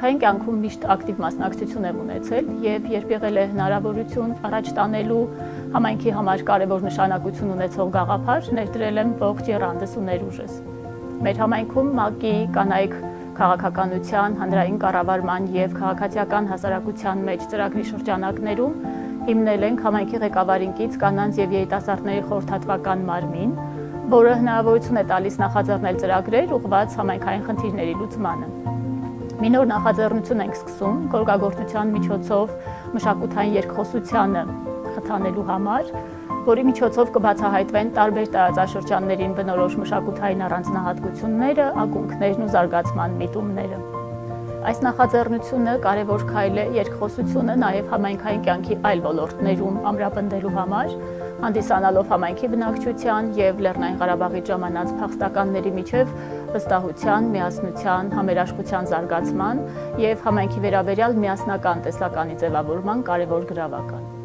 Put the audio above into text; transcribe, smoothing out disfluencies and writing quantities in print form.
Համայնքային կյանքում միշտ ակտիվ մասնակցություն եմ ունեցել եւ երբ եղել է հնարավորություն առաջ տանելու համայնքի համար կարևոր նշանակություն ունեցող գաղափար, ներդրել եմ ողջ եռանդս ու ներուժս։ Մեր համայնքում ՄԱԿ-ի կանայք քաղաքականության, հանրային կառավարման եւ քաղաքացիական հասարակության մեջ ծրագրի շրջանակներում հիմնել ենք համայնքի ղեկավարին կից կանանց եւ երիտասարդների խորհրդատվական մարմին, որը հնարավորություն է տալիս նախաձեռնել ծրագրեր ուղղված համայնքային խնդիրների լուծմանը։ Մի նոր նախաձեռնություն ենք սկսում գորգագործության միջոցով մշակութային երկխոսությանը խթանելու համար, որի միջոցով կբացահայտվեն տարբեր տարածաշրջաններին բնորոշ մշակութային առանձնահատկությունները, ակունքներն ու զարգացման միտումները։ Այս նախաձեռնությունը կարևոր քայլ է երկխոսությունը նաև համայնքային կյանքի այլ ոլորտներում ամրապնդելու համար, հանդիսանալով համայնքի բնակչության եւ Լեռնային Ղարաբաղի ժամանած փախստականների միջև վստահության, միասնության, համերաշխության զարգացման եւ համայնքի վերաբերյալ միասնական տեսլականի ձևավորման կարևոր գրավական։